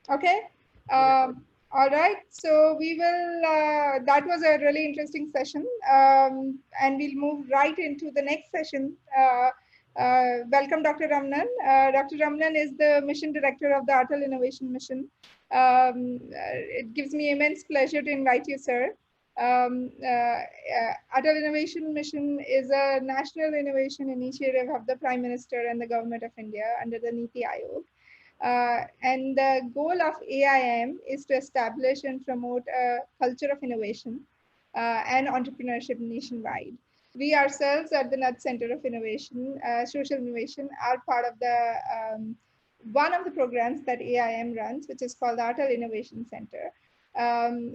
Okay. All right. So we will, that was a really interesting session. And we'll move right into the next session. Welcome, Dr. Ramanan. Dr. Ramanan is the Mission Director of the Atal Innovation Mission. It gives me immense pleasure to invite you, sir. Atal Innovation Mission is a national innovation initiative of the Prime Minister and the Government of India under the NITI Aayog. And the goal of AIM is to establish and promote a culture of innovation and entrepreneurship nationwide. We ourselves at the NUT Center of Innovation, Social Innovation, are part of the one of the programs that AIM runs, which is called the Atal Innovation Center.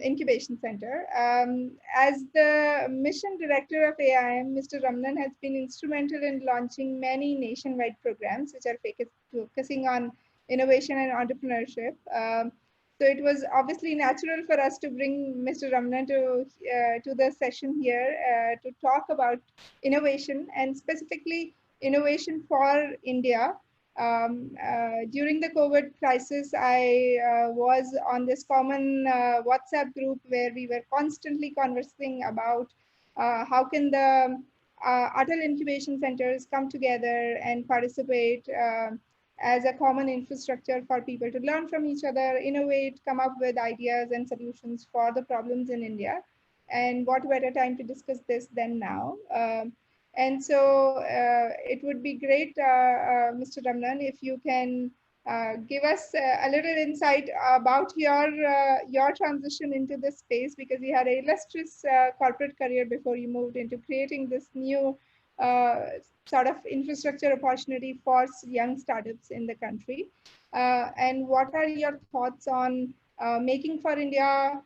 Incubation Center. As the mission director of AIM, Mr. Ramanan has been instrumental in launching many nationwide programs which are focusing on innovation and entrepreneurship. So it was obviously natural for us to bring Mr. Ramanan to the session here to talk about innovation and specifically innovation for India. During the COVID crisis, I was on this common WhatsApp group where we were constantly conversing about how can the Atal incubation centers come together and participate as a common infrastructure for people to learn from each other, innovate, come up with ideas and solutions for the problems in India. And what better time to discuss this than now? And so it would be great, Mr. Ramanan, if you can give us a little insight about your transition into this space, because you had an illustrious corporate career before you moved into creating this new sort of infrastructure opportunity for young startups in the country. And what are your thoughts on making for India,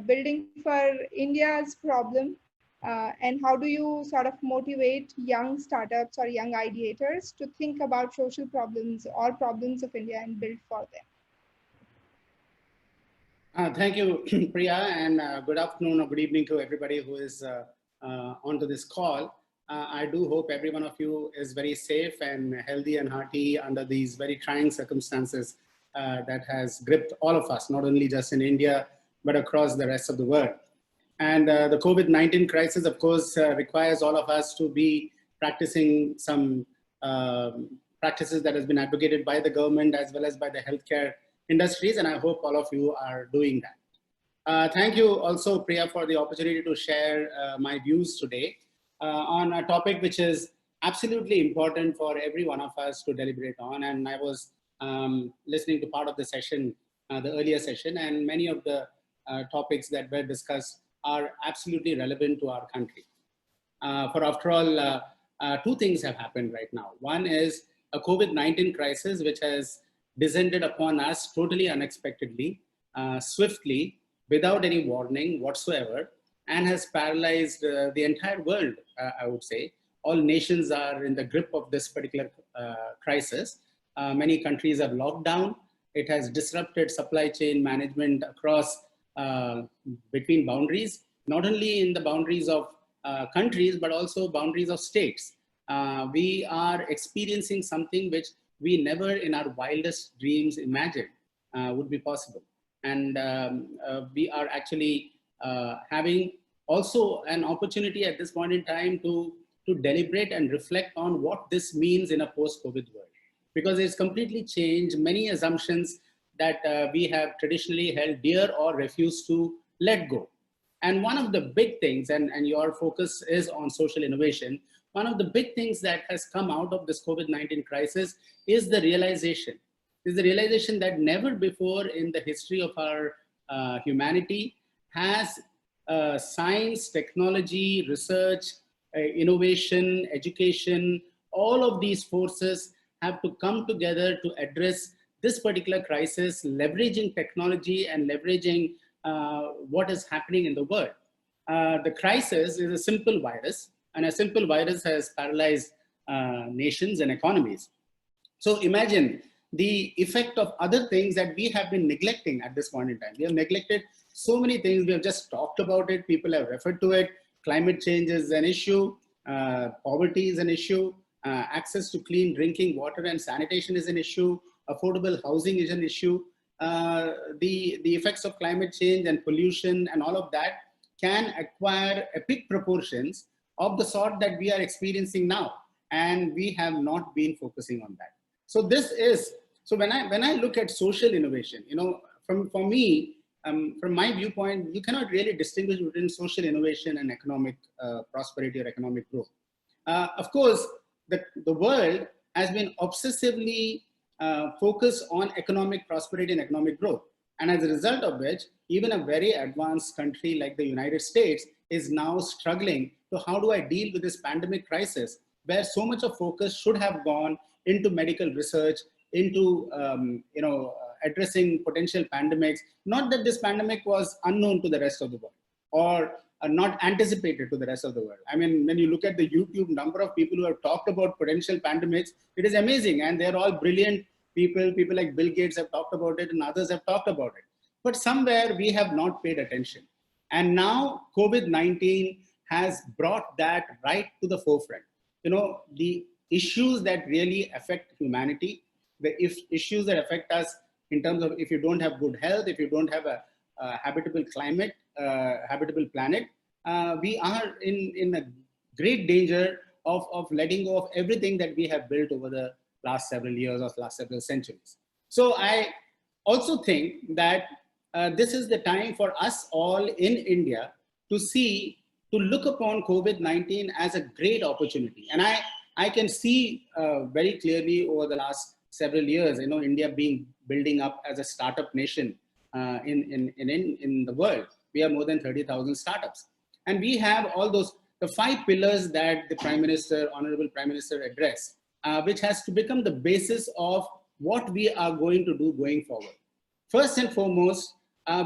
building for India's problem? And how do you sort of motivate young startups or young ideators to think about social problems or problems of India and build for them? Thank you, Priya, and good afternoon or good evening to everybody who is onto this call. I do hope every one of you is very safe and healthy and hearty under these very trying circumstances that has gripped all of us, not only just in India, but across the rest of the world. And the COVID-19 crisis, of course, requires all of us to be practicing some practices that has been advocated by the government as well as by the healthcare industries. And I hope all of you are doing that. Thank you also, Priya, for the opportunity to share my views today on a topic which is absolutely important for every one of us to deliberate on. And I was listening to part of the session, the earlier session, and many of the topics that were discussed are absolutely relevant to our country. For after all, two things have happened right now. One is a COVID-19 crisis, which has descended upon us totally unexpectedly, swiftly, without any warning whatsoever, and has paralyzed the entire world, I would say. All nations are in the grip of this particular crisis. Many countries have locked down. It has disrupted supply chain management across between boundaries, not only in the boundaries of countries, but also boundaries of states. We are experiencing something which we never in our wildest dreams imagined would be possible. And we are actually having also an opportunity at this point in time to deliberate and reflect on what this means in a post-COVID world. Because it's completely changed many assumptions that we have traditionally held dear or refused to let go. And one of the big things, and your focus is on social innovation, one of the big things that has come out of this COVID-19 crisis is the realization that never before in the history of our humanity has science, technology, research, innovation, education, all of these forces have to come together to address this particular crisis, leveraging technology and leveraging what is happening in the world. The crisis is a simple virus, and a simple virus has paralyzed nations and economies. So imagine the effect of other things that we have been neglecting at this point in time. We have neglected so many things. We have just talked about it. People have referred to it. Climate change is an issue. Poverty is an issue. Access to clean drinking water and sanitation is an issue. Affordable housing is an issue. the effects of climate change and pollution and all of that can acquire epic proportions of the sort that we are experiencing now, and we have not been focusing on that. So this is, so when I look at social innovation, you know, for me, from my viewpoint, you cannot really distinguish between social innovation and economic prosperity or economic growth. Of course, the world has been obsessively focused on economic prosperity and economic growth. And as a result of which, even a very advanced country like the United States is now struggling to how do I deal with this pandemic crisis, where so much of focus should have gone into medical research, into addressing potential pandemics. Not that this pandemic was unknown to the rest of the world or not anticipated to the rest of the world. I mean, when you look at the YouTube number of people who have talked about potential pandemics, it is amazing, and they're all brilliant people. People like Bill Gates have talked about it, and others have talked about it. But somewhere we have not paid attention. And now COVID-19 has brought that right to the forefront. You know, the issues that really affect humanity, the issues that affect us in terms of if you don't have good health, if you don't have a habitable climate, habitable planet, we are in a great danger of letting go of everything that we have built over the last several years or last several centuries. So I also think that this is the time for us all in India to look upon COVID-19 as a great opportunity. And I can see very clearly over the last several years, you know, India building up as a startup nation in the world. We have more than 30,000 startups. And we have all those, the 5 pillars that the Prime Minister, Honorable Prime Minister addressed, which has to become the basis of what we are going to do going forward. First and foremost,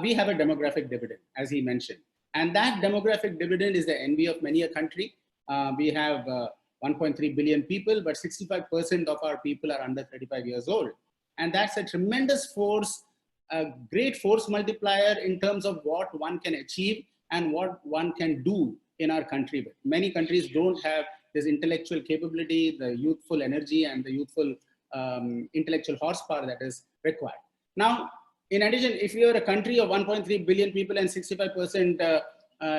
we have a demographic dividend, as he mentioned. And that demographic dividend is the envy of many a country. We have 1.3 billion people, but 65% of our people are under 35 years old. And that's a tremendous force, a great force multiplier in terms of what one can achieve and what one can do in our country. Many countries don't have this intellectual capability, the youthful energy, and the youthful intellectual horsepower that is required. Now, in addition, if you're a country of 1.3 billion people and 65%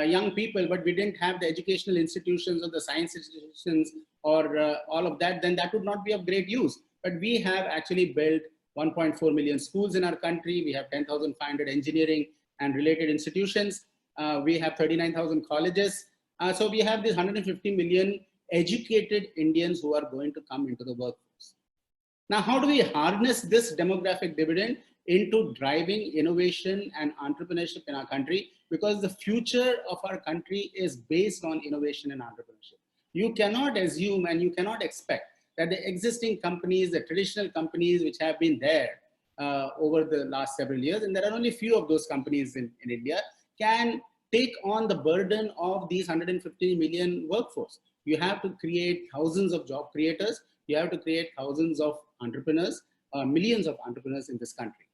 young people, but we didn't have the educational institutions or the science institutions or all of that, then that would not be of great use. But we have actually built 1.4 million schools in our country. We have 10,500 engineering and related institutions. We have 39,000 colleges. So we have these 150 million educated Indians who are going to come into the workforce. Now, how do we harness this demographic dividend into driving innovation and entrepreneurship in our country? Because the future of our country is based on innovation and entrepreneurship. You cannot assume and you cannot expect that the existing companies, the traditional companies which have been there over the last several years, and there are only few of those companies in India, can take on the burden of these 150 million workforce. You have to create thousands of job creators. You have to create thousands of entrepreneurs, millions of entrepreneurs in this country.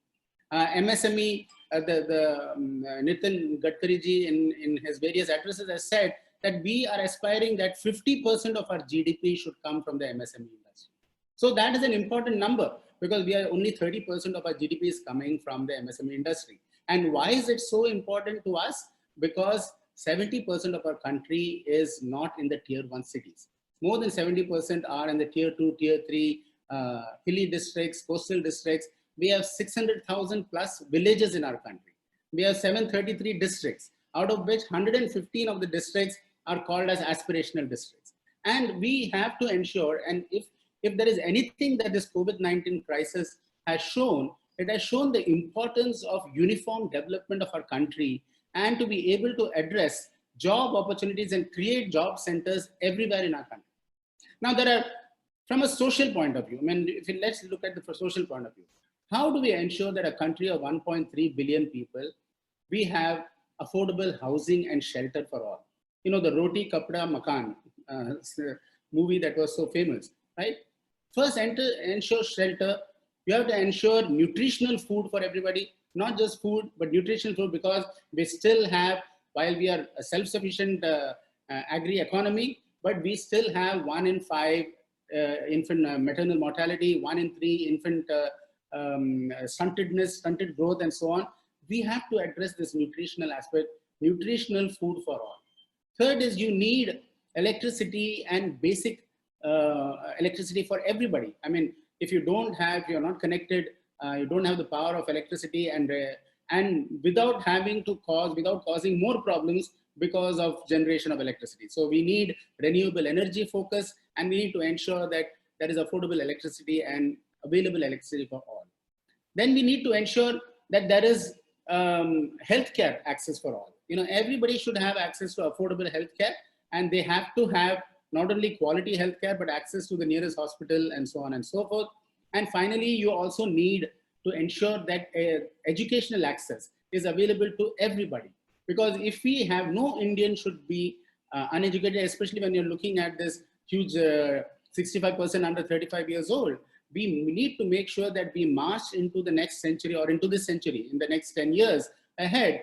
MSME, Nitin Gadkari ji in his various addresses has said that we are aspiring that 50% of our GDP should come from the MSME industry. So that is an important number because we are only 30% of our GDP is coming from the MSME industry. And why is it so important to us? Because 70% of our country is not in the tier 1 cities. More than 70% are in the tier 2, tier 3, hilly districts, coastal districts. We have 600,000 plus villages in our country. We have 733 districts, out of which 115 of the districts are called as aspirational districts. And we have to ensure, and if there is anything that this COVID-19 crisis has shown, it has shown the importance of uniform development of our country and to be able to address job opportunities and create job centers everywhere in our country. Now, there are, from a social point of view, I mean, let's look at the social point of view. How do we ensure that a country of 1.3 billion people, we have affordable housing and shelter for all? You know, the Roti Kapda Makan movie that was so famous, right? First, ensure shelter. You have to ensure nutritional food for everybody, not just food, but nutritional food, because we still have, while we are a self-sufficient agri-economy, but we still have 1 in 5 infant maternal mortality, 1 in 3 infant stuntedness, stunted growth, and so on. We have to address this nutritional aspect, nutritional food for all. Third is you need electricity and basic electricity for everybody. I mean, if you don't have, you're not connected, you don't have the power of electricity, and without having to without causing more problems because of generation of electricity. So we need renewable energy focus, and we need to ensure that there is affordable electricity and available electricity for all. Then we need to ensure that there is healthcare access for all. You know, everybody should have access to affordable healthcare, and they have to have not only quality healthcare, but access to the nearest hospital and so on and so forth. And finally, you also need to ensure that educational access is available to everybody. Because if we have no Indian should be uneducated, especially when you're looking at this huge 65% under 35 years old, we need to make sure that we march into the next century or into this century in the next 10 years ahead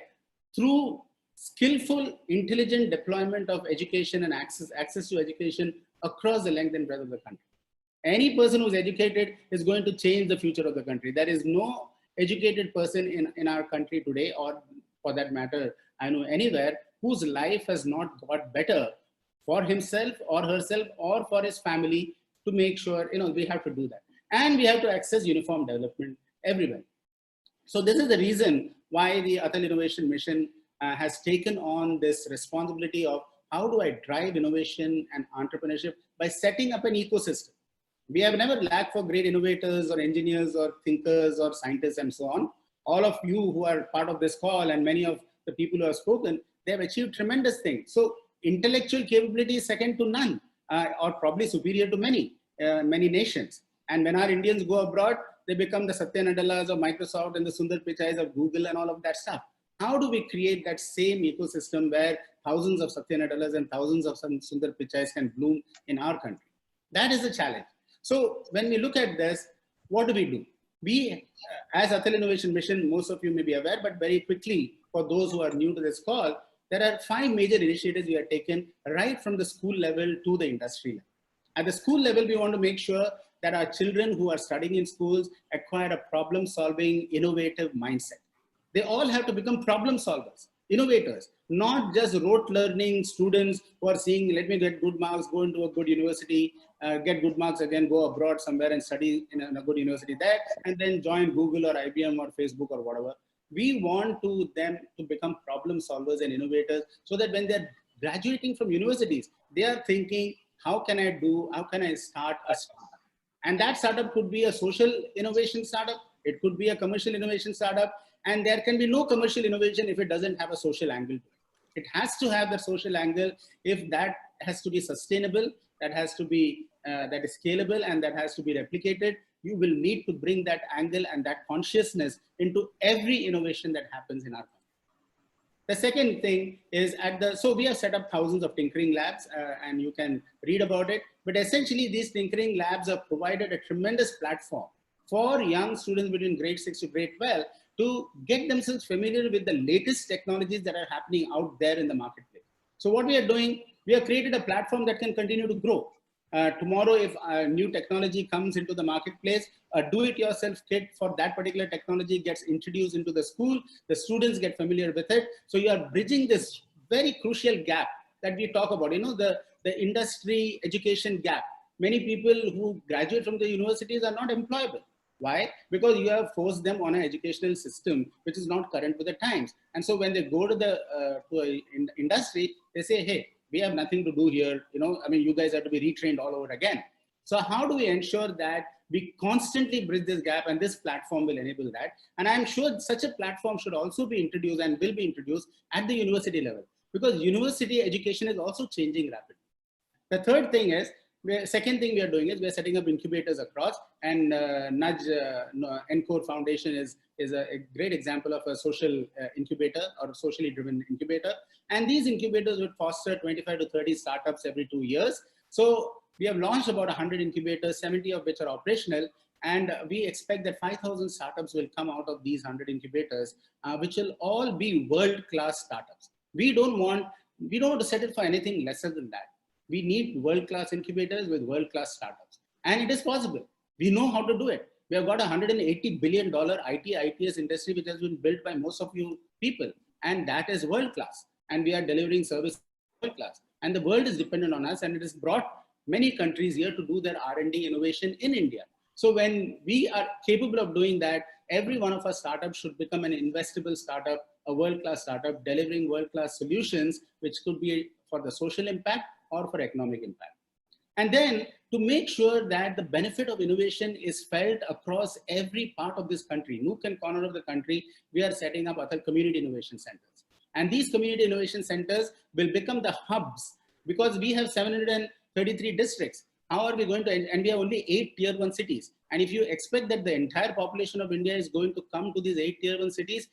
through skillful, intelligent deployment of education and access to education across the length and breadth of the country. Any person who's educated is going to change the future of the country. There is no educated person in our country today, or for that matter, I know anywhere, whose life has not got better for himself or herself or for his family, to make sure, you know, we have to do that. And we have to access uniform development everywhere. So this is the reason why the Atal Innovation Mission has taken on this responsibility of how do I drive innovation and entrepreneurship by setting up an ecosystem. We have never lacked for great innovators or engineers or thinkers or scientists and so on. All of you who are part of this call and many of the people who have spoken, they have achieved tremendous things. So intellectual capability is second to none, or probably superior to many nations. And when our Indians go abroad, they become the Satya Nadellas of Microsoft and the Sundar Pichais of Google and all of that stuff. How do we create that same ecosystem where thousands of Satya Nadellas and thousands of Sundar Pichais can bloom in our country? That is the challenge. So when we look at this, what do? We, as Atal Innovation Mission, most of you may be aware, but very quickly, for those who are new to this call, there are 5 major initiatives we have taken right from the school level to the industry level. At the school level, we want to make sure that our children who are studying in schools acquire a problem-solving, innovative mindset. They all have to become problem solvers, innovators, not just rote learning students who are seeing, let me get good marks, go into a good university, get good marks again, go abroad somewhere and study in a good university there, and then join Google or IBM or Facebook or whatever. We want them to become problem solvers and innovators, so that when they're graduating from universities, they are thinking, how can I start a startup? And that startup could be a social innovation startup. It could be a commercial innovation startup. And there can be no commercial innovation if it doesn't have a social angle to it. It has to have the social angle. If that has to be sustainable, that has to be, that is scalable, and that has to be replicated, you will need to bring that angle and that consciousness into every innovation that happens in our country. The second thing is so we have set up thousands of tinkering labs, and you can read about it. But essentially, these tinkering labs have provided a tremendous platform for young students between grade 6 to grade 12 to get themselves familiar with the latest technologies that are happening out there in the marketplace. So what we are doing, we have created a platform that can continue to grow. Tomorrow, if new technology comes into the marketplace, a do-it-yourself kit for that particular technology gets introduced into the school, the students get familiar with it. So you are bridging this very crucial gap that we talk about, you know, the industry education gap. Many people who graduate from the universities are not employable. Why? Because you have forced them on an educational system which is not current with the times. And so when they go to the industry, they say, hey, we have nothing to do here. You know, I mean, you guys have to be retrained all over again. So how do we ensure that we constantly bridge this gap, and this platform will enable that? And I'm sure such a platform should also be introduced and will be introduced at the university level, because university education is also changing rapidly. The third thing is, second thing we are doing is we are setting up incubators across, and Nudge Encore Foundation is a great example of a social incubator or socially driven incubator. And these incubators would foster 25 to 30 startups every 2 years. So we have launched about 100 incubators, 70 of which are operational. And we expect that 5,000 startups will come out of these 100 incubators, which will all be world-class startups. We don't want to settle for anything lesser than that. We need world-class incubators with world-class startups. And it is possible. We know how to do it. We have got a $180 billion IT, ITS industry, which has been built by most of you people. And that is world class. And we are delivering service world class. And the world is dependent on us. And it has brought many countries here to do their R&D innovation in India. So when we are capable of doing that, every one of our startups should become an investable startup, a world-class startup, delivering world-class solutions, which could be for the social impact or for economic impact. And then to make sure that the benefit of innovation is felt across every part of this country, nook and corner of the country, we are setting up other community innovation centers. And these community innovation centers will become the hubs, because we have 733 districts. How are we going to, and we have only 8 tier 1 cities. And if you expect that the entire population of India is going to come to these 8 tier 1 cities,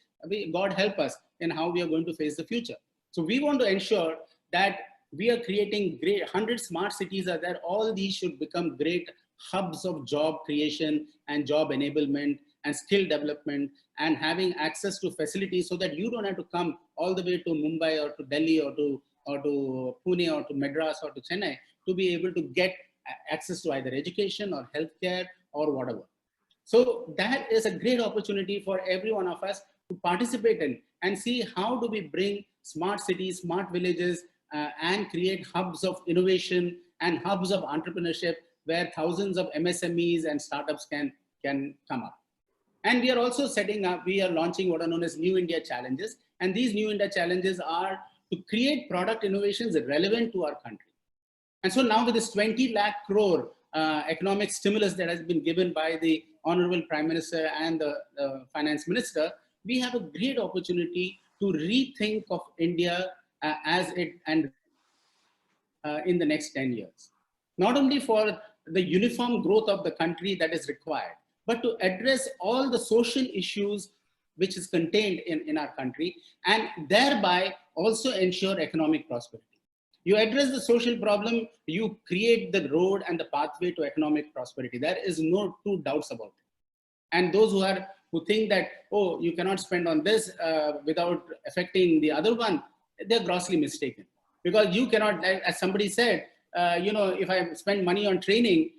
God help us in how we are going to face the future. So we want to ensure that we are creating great 100 smart cities are there. All these should become great hubs of job creation and job enablement and skill development, and having access to facilities so that you don't have to come all the way to Mumbai or to Delhi or to Pune or to Madras or to Chennai to be able to get access to either education or healthcare or whatever. So that is a great opportunity for every one of us to participate in and see how do we bring smart cities, smart villages, and create hubs of innovation and hubs of entrepreneurship where thousands of MSMEs and startups can come up. And we are also setting up, we are launching what are known as New India Challenges. And these New India Challenges are to create product innovations relevant to our country. And so now with this 20 lakh crore economic stimulus that has been given by the Honorable Prime Minister and the Finance Minister, we have a great opportunity to rethink of India as it and in the next 10 years. Not only for the uniform growth of the country that is required, but to address all the social issues which is contained in our country, and thereby also ensure economic prosperity. You address the social problem, you create the road and the pathway to economic prosperity. There is no two doubts about it. And those who think that, oh, you cannot spend on this without affecting the other one, they're grossly mistaken. Because you cannot, as somebody said, if I spend money on training,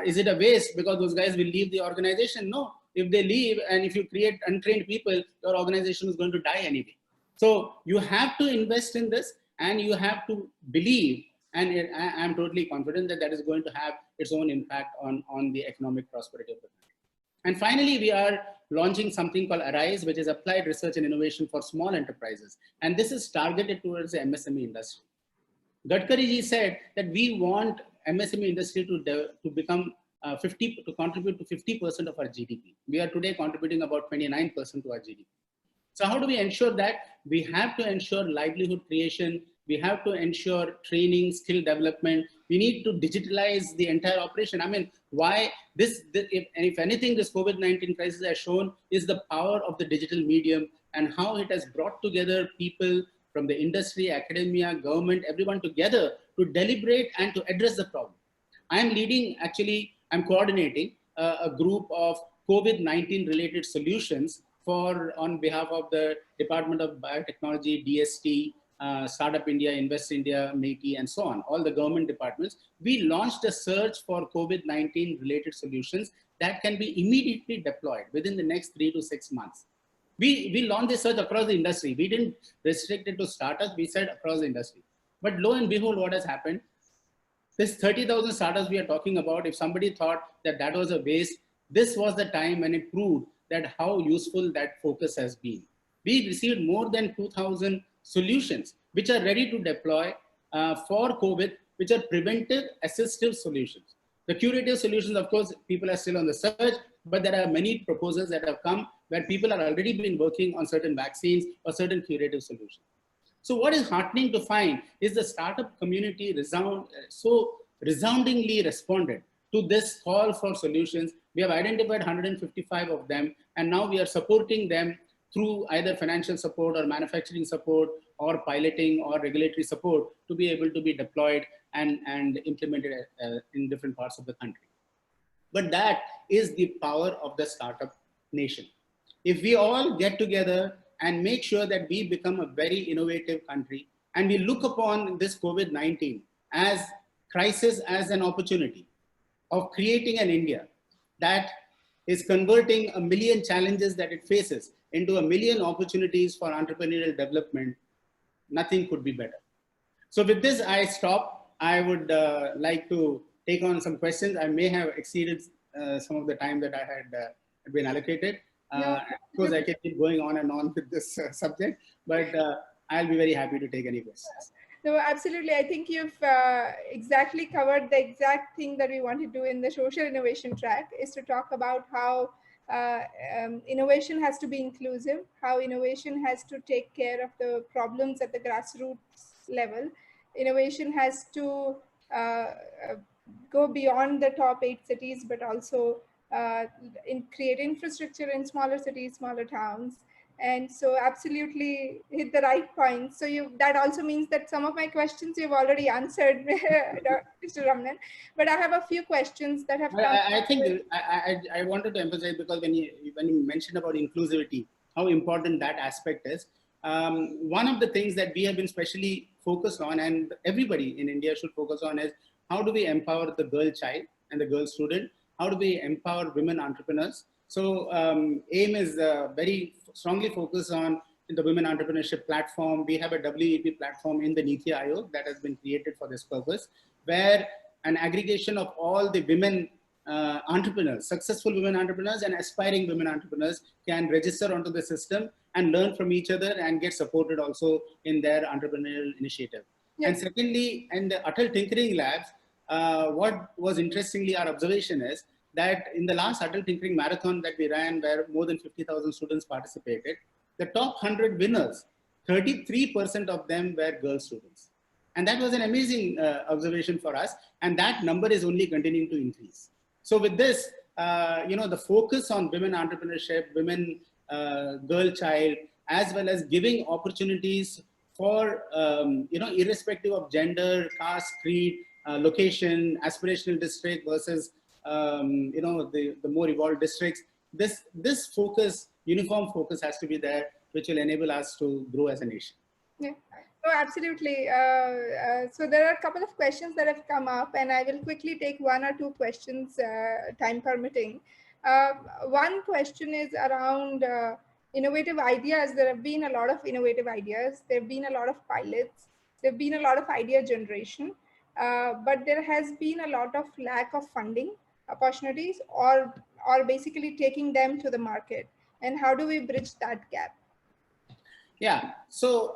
is it a waste because those guys will leave the organization? No, if they leave and if you create untrained people, your organization is going to die anyway. So you have to invest in this and you have to believe, and I'm totally confident that that is going to have its own impact on the economic prosperity of the country. And finally, we are launching something called ARISE, which is Applied Research and Innovation for Small Enterprises. And this is targeted towards the MSME industry. Gadkari ji said that we want MSME industry to become to contribute to 50% of our GDP. We are today contributing about 29% to our GDP. So how do we ensure that? We have to ensure livelihood creation. We have to ensure training, skill development. We need to digitalize the entire operation. I mean, why if anything, this COVID-19 crisis has shown is the power of the digital medium and how it has brought together people from the industry, academia, government, everyone together to deliberate and to address the problem. I'm coordinating a group of COVID-19 related solutions on behalf of the Department of Biotechnology, DST, Startup India, Invest India, MeitY, and so on, all the government departments. We launched a search for COVID-19 related solutions that can be immediately deployed within the next 3 to 6 months. We launched this search across the industry. We didn't restrict it to startups, we said across the industry. But lo and behold, what has happened? This 30,000 startups we are talking about, if somebody thought that that was a waste, this was the time when it proved that how useful that focus has been. We received more than 2,000 solutions which are ready to deploy for COVID, which are preventive assistive solutions. The curative solutions, of course, people are still on the search, but there are many proposals that have come where people are already been working on certain vaccines or certain curative solutions. So what is heartening to find is the startup community resoundingly responded to this call for solutions. We have identified 155 of them, and now we are supporting them through either financial support or manufacturing support or piloting or regulatory support to be able to be deployed and implemented in different parts of the country. But that is the power of the startup nation. If we all get together and make sure that we become a very innovative country and we look upon this COVID-19 crisis as an opportunity of creating an India that is converting a million challenges that it faces into a million opportunities for entrepreneurial development. Nothing could be better. So with this, I stop. I would like to take on some questions. I may have exceeded some of the time that I had been allocated. Of course, I can keep going on and on with this subject, but I'll be very happy to take any questions. No, absolutely. I think you've exactly covered the exact thing that we want to do in the social innovation track, is to talk about how innovation has to be inclusive, how innovation has to take care of the problems at the grassroots level. Innovation has to uh, go beyond the top 8 cities, but also create infrastructure in smaller cities, smaller towns. And so absolutely hit the right point. So that also means that some of my questions you've already answered, Mr. Ramanan, but I have a few questions that have come. I think I wanted to emphasize, because when you mentioned about inclusivity, how important that aspect is. One of the things that we have been specially focused on, and everybody in India should focus on, is how do we empower the girl child and the girl student? How do we empower women entrepreneurs? So AIM is very strongly focused on the Women Entrepreneurship Platform. We have a WEP platform in the Niti Aayog that has been created for this purpose, where an aggregation of all the women entrepreneurs, successful women entrepreneurs and aspiring women entrepreneurs can register onto the system and learn from each other and get supported also in their entrepreneurial initiative. Yes. And secondly, in the Atal Tinkering Labs, what was interestingly our observation is that in the last Atal Tinkering Marathon that we ran, where more than 50,000 students participated, the top 100 winners, 33% of them were girl students. And that was an amazing observation for us. And that number is only continuing to increase. So with this, the focus on women entrepreneurship, women, girl child, as well as giving opportunities for, irrespective of gender, caste, creed, location, aspirational district versus, the more evolved districts. This focus, uniform focus has to be there, which will enable us to grow as a nation. Yeah. Oh, absolutely. So there are a couple of questions that have come up, and I will quickly take one or two questions, time permitting. One question is around innovative ideas. There have been a lot of innovative ideas. There have been a lot of pilots. There have been a lot of idea generation, but there has been a lot of lack of funding opportunities, or basically taking them to the market. And how do we bridge that gap? Yeah, so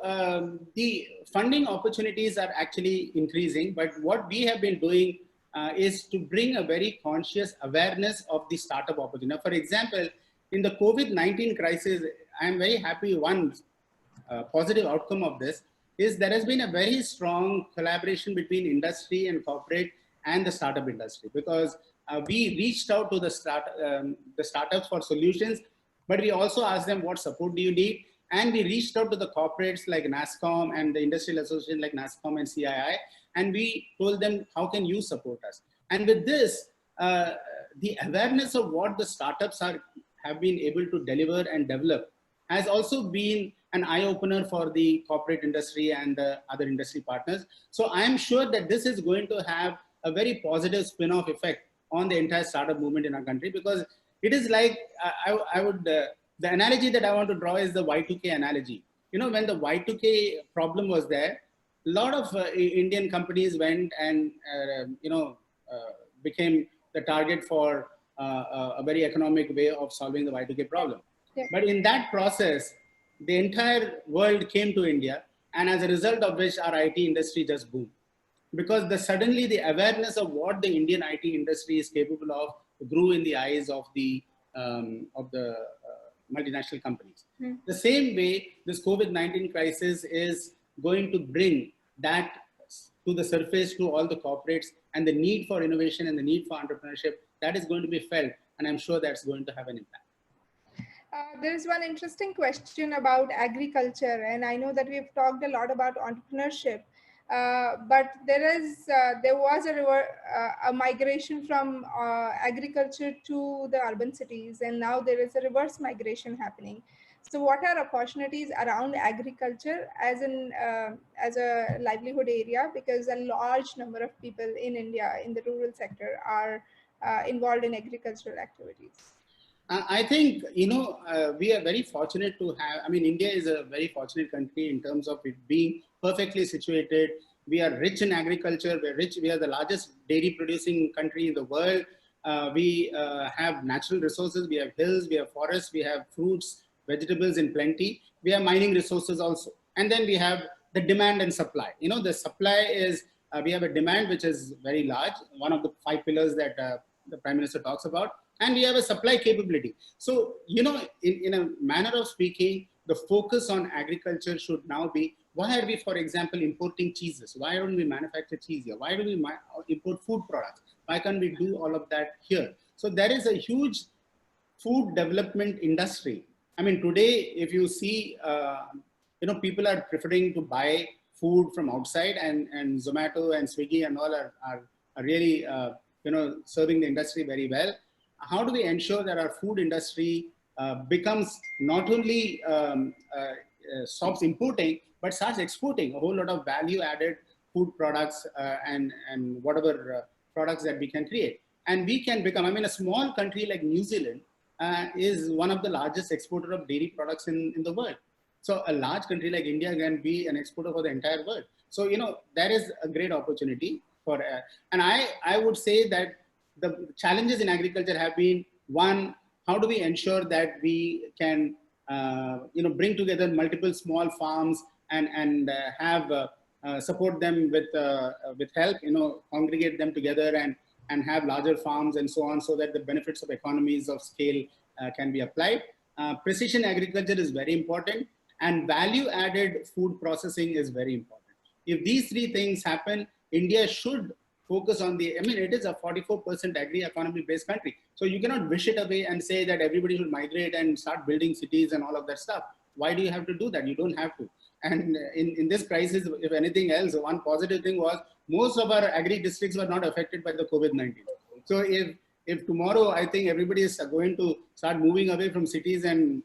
the funding opportunities are actually increasing, but what we have been doing is to bring a very conscious awareness of the startup opportunity. Now, for example, in the COVID-19 crisis, I am very happy one positive outcome of this is there has been a very strong collaboration between industry and corporate and the startup industry, because we reached out to the startups for solutions, but we also asked them, what support do you need? And we reached out to the corporates like NASSCOM and the industrial association like NASSCOM and CII, and we told them, how can you support us? And with this, the awareness of what the startups have been able to deliver and develop has also been an eye-opener for the corporate industry and the other industry partners. So I am sure that this is going to have a very positive spin-off effect on the entire startup movement in our country, because it is like, the analogy that I want to draw is the Y2K analogy. When the Y2K problem was there, a lot of Indian companies went and, became the target for a very economic way of solving the Y2K problem. Yeah. But in that process, the entire world came to India, and as a result of which our IT industry just boomed. Because suddenly the awareness of what the Indian IT industry is capable of grew in the eyes of the multinational companies. Mm. The same way, this COVID-19 crisis is going to bring that to the surface to all the corporates, and the need for innovation and the need for entrepreneurship, that is going to be felt, and I'm sure that's going to have an impact. There is one interesting question about agriculture, and I know that we've talked a lot about entrepreneurship, but there was a migration from agriculture to the urban cities, and now there is a reverse migration happening. So what are opportunities around agriculture as a livelihood area? Because a large number of people in India in the rural sector are involved in agricultural activities. I think, we are very fortunate to have, I mean, India is a very fortunate country in terms of it being perfectly situated. We are rich in agriculture. We're rich. We are the largest dairy producing country in the world. We have natural resources. We have hills, we have forests, we have fruits, vegetables in plenty. We have mining resources also. And then we have the demand and supply. The supply is, we have a demand which is very large, one of the 5 pillars that the Prime Minister talks about, and we have a supply capability. So, in a manner of speaking, the focus on agriculture should now be, why are we, for example, importing cheeses? Why don't we manufacture cheese here? Why do we import food products? Why can't we do all of that here? So there is a huge food development industry. I mean, today, if you see, people are preferring to buy food from outside, and Zomato and Swiggy and all are really, serving the industry very well. How do we ensure that our food industry becomes not only stops importing, but starts exporting a whole lot of value added food products and whatever products that we can create. And we can become, I mean, a small country like New Zealand is one of the largest exporter of dairy products in the world. So a large country like India can be an exporter for the entire world. So, that is a great opportunity for, and I would say that the challenges in agriculture have been, one, how do we ensure that we can, bring together multiple small farms and have support them with help, congregate them together and have larger farms and so on, so that the benefits of economies of scale can be applied. Precision agriculture is very important, and value added food processing is very important. If these three things happen, India should focus on I mean, it is a 44% agri economy based country. So you cannot wish it away and say that everybody should migrate and start building cities and all of that stuff. Why do you have to do that? You don't have to. And in this crisis, if anything else, one positive thing was most of our agri districts were not affected by the COVID-19. So if tomorrow, I think everybody is going to start moving away from cities and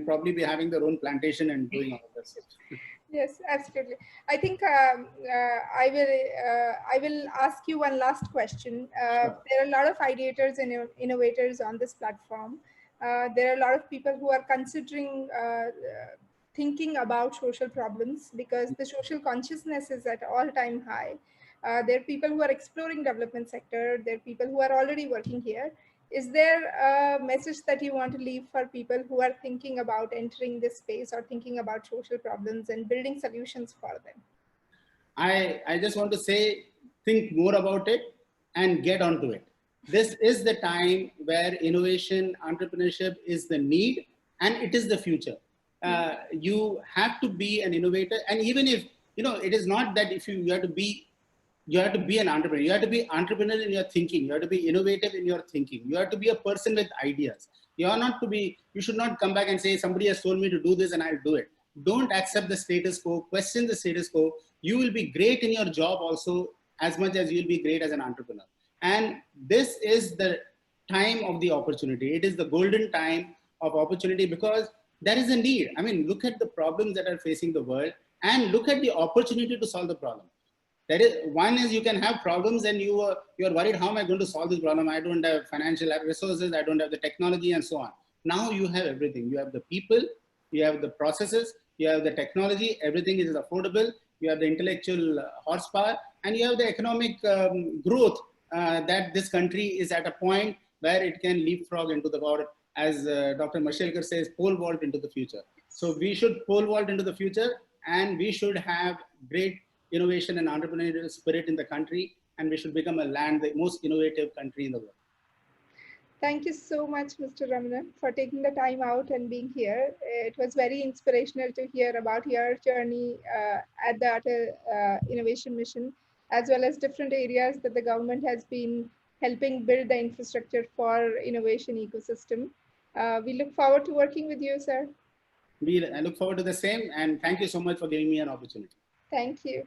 probably be having their own plantation and doing all of that stuff. Yes, absolutely. I think I will ask you one last question. Sure. There are a lot of ideators and innovators on this platform. There are a lot of people who are considering thinking about social problems, because the social consciousness is at all-time high. There are people who are exploring development sector. There are people who are already working here. Is there a message that you want to leave for people who are thinking about entering this space or thinking about social problems and building solutions for them? I just want to say, think more about it and get onto it. This is the time where innovation, entrepreneurship is the need, and it is the future. You have to be an innovator, and even if, it is not that if you have to be an entrepreneur. You have to be entrepreneurial in your thinking. You have to be innovative in your thinking. You have to be a person with ideas. You should not come back and say, somebody has told me to do this and I'll do it. Don't accept the status quo, question the status quo. You will be great in your job also as much as you'll be great as an entrepreneur. And this is the time of the opportunity. It is the golden time of opportunity, because there is a need. I mean, look at the problems that are facing the world and look at the opportunity to solve the problem. One is, you can have problems and you are worried, how am I going to solve this problem? I don't have financial resources, I don't have the technology, and so on. Now you have everything. You have the people, you have the processes, you have the technology, everything is affordable, you have the intellectual horsepower, and you have the economic growth that this country is at a point where it can leapfrog into the world, as Dr. Mashelkar says, pole vault into the future. So we should pole vault into the future, and we should have great innovation and entrepreneurial spirit in the country, and we should become the most innovative country in the world. Thank you so much, Mr. Ramanan, for taking the time out and being here. It was very inspirational to hear about your journey at the Atal Innovation Mission, as well as different areas that the government has been helping build the infrastructure for innovation ecosystem. We look forward to working with you, sir. I look forward to the same, and thank you so much for giving me an opportunity. Thank you.